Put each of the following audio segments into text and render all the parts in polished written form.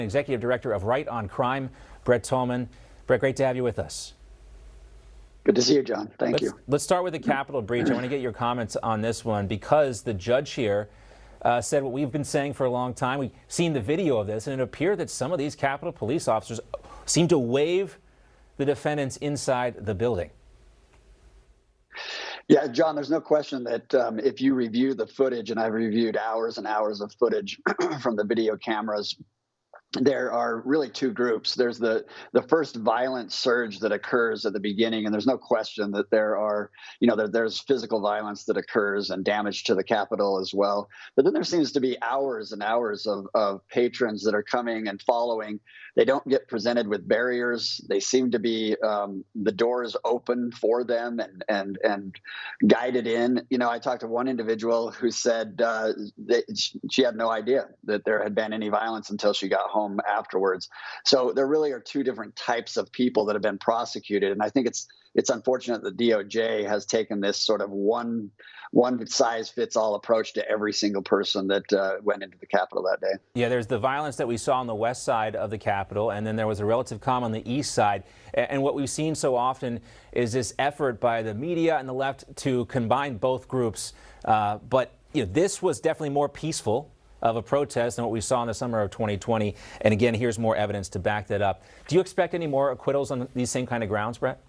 Executive Director of Right on Crime, Brett Tolman. Brett, great to have you with us. Good to see you, John. Thank you. Let's start with the Capitol breach. I want to get your comments on this one because the judge here said what we've been saying for a long time. We've seen the video of this, and it appeared that some of these Capitol police officers seemed to wave the defendants inside the building. Yeah, John, there's no question that if you review the footage, and I've reviewed hours and hours of footage from the video cameras, there are really two groups. There's the first violent surge that occurs at the beginning, and there's no question that there's physical violence that occurs and damage to the Capitol as well. But then there seems to be hours and hours of patrons that are coming and following. They don't get presented with barriers. They seem to be the doors open for them and guided in. You know, I talked to one individual who said that she had no idea that there had been any violence until she got home afterwards. So there really are two different types of people that have been prosecuted, and I think it's unfortunate that the DOJ has taken this sort of one size fits all approach to every single person that went into the Capitol that day. Yeah, there's the violence that we saw on the west side of the Capitol, and then there was a relative calm on the east side. And what we've seen so often is this effort by the media and the left to combine both groups. But this was definitely more peaceful of a protest than what we saw in the summer of 2020. And again, here's more evidence to back that up. Do you expect any more acquittals on these same kind of grounds, Brett?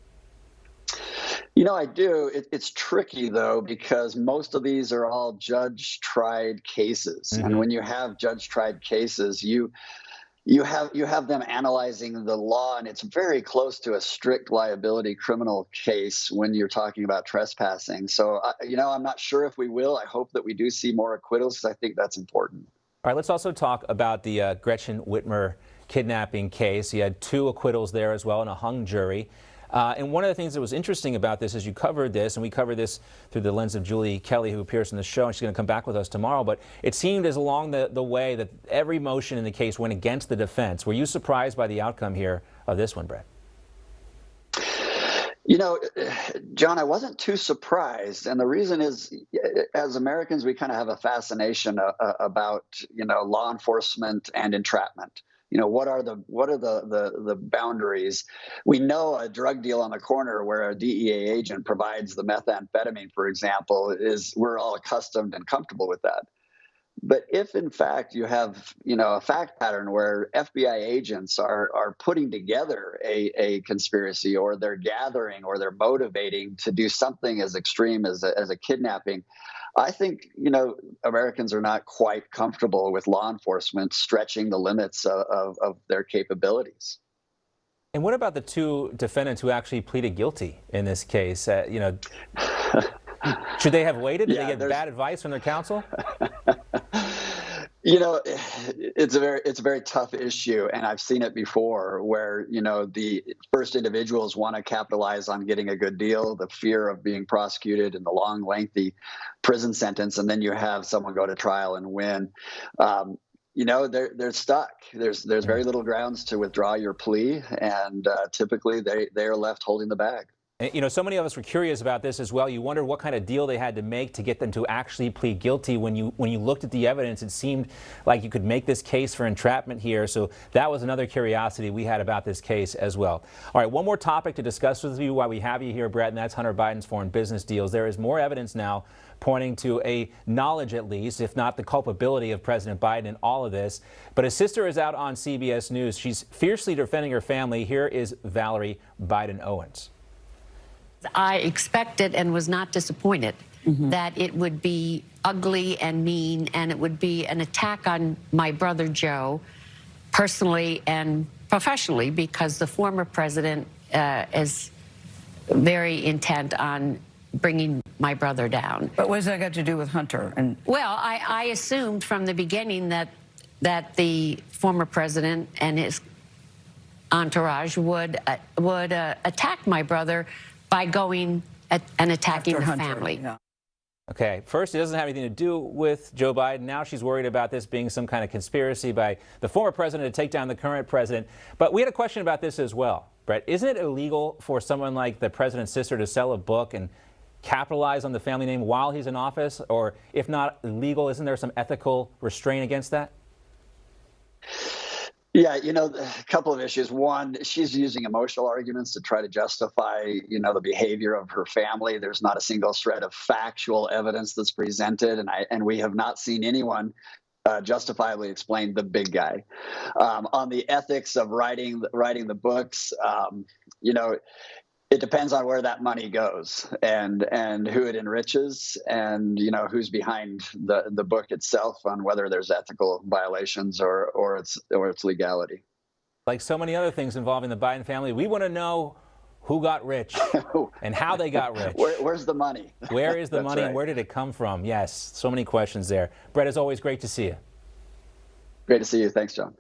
You know, I do. It's tricky, though, because most of these are all judge-tried cases. Mm-hmm. And when you have judge-tried cases, you have them analyzing the law, and it's very close to a strict liability criminal case when you're talking about trespassing. So, I'm not sure if we will. I hope that we do see more acquittals because I think that's important. All right, let's also talk about the Gretchen Whitmer kidnapping case. You had 2 acquittals there as well and a hung jury. And one of the things that was interesting about this is you covered this, and we covered this through the lens of Julie Kelly, who appears in the show, and she's going to come back with us tomorrow. But it seemed as along the way that every motion in the case went against the defense. Were you surprised by the outcome here of this one, Brett? You know, John, I wasn't too surprised. And the reason is, as Americans, we kind of have a fascination about, law enforcement and entrapment. What are the boundaries? We know a drug deal on the corner where a DEA agent provides the methamphetamine, for example, we're all accustomed and comfortable with that. But if in fact you have, a fact pattern where FBI agents are putting together a conspiracy, or they're gathering, or they're motivating to do something as extreme as a kidnapping, I think, Americans are not quite comfortable with law enforcement stretching the limits of their capabilities. And what about the 2 defendants who actually pleaded guilty in this case? Should they have waited? Did they get bad advice from their counsel? It's a very tough issue, and I've seen it before where, the first individuals want to capitalize on getting a good deal, the fear of being prosecuted and the long, lengthy prison sentence, and then you have someone go to trial and win. They're stuck. There's very little grounds to withdraw your plea, and typically they are left holding the bag. So many of us were curious about this as well. You wondered what kind of deal they had to make to get them to actually plead guilty. When you looked at the evidence, it seemed like you could make this case for entrapment here. So that was another curiosity we had about this case as well. All right, one more topic to discuss with you while we have you here, Brett, and that's Hunter Biden's foreign business deals. There is more evidence now pointing to a knowledge, at least, if not the culpability of President Biden in all of this. But his sister is out on CBS News. She's fiercely defending her family. Here is Valerie Biden Owens. I expected and was not disappointed that it would be ugly and mean, and it would be an attack on my brother Joe, personally and professionally, because the former president is very intent on bringing my brother down. But what does that got to do with Hunter? Well, I assumed from the beginning that the former president and his entourage would attack my brother by going and attacking her family. Yeah. Okay, first, it doesn't have anything to do with Joe Biden. Now she's worried about this being some kind of conspiracy by the former president to take down the current president. But we had a question about this as well, Brett. Isn't it illegal for someone like the president's sister to sell a book and capitalize on the family name while he's in office? Or if not illegal, isn't there some ethical restraint against that? Yeah, a couple of issues. One, she's using emotional arguments to try to justify, the behavior of her family. There's not a single shred of factual evidence that's presented, and we have not seen anyone justifiably explain the big guy. On the ethics of writing the books, it depends on where that money goes and who it enriches and who's behind the book itself on whether there's ethical violations or its legality. Like so many other things involving the Biden family, we want to know who got rich and how they got rich. Where's the money? Where is the That's money right. and where did it come from? Yes, so many questions there. Brett, as always, great to see you. Great to see you. Thanks, John.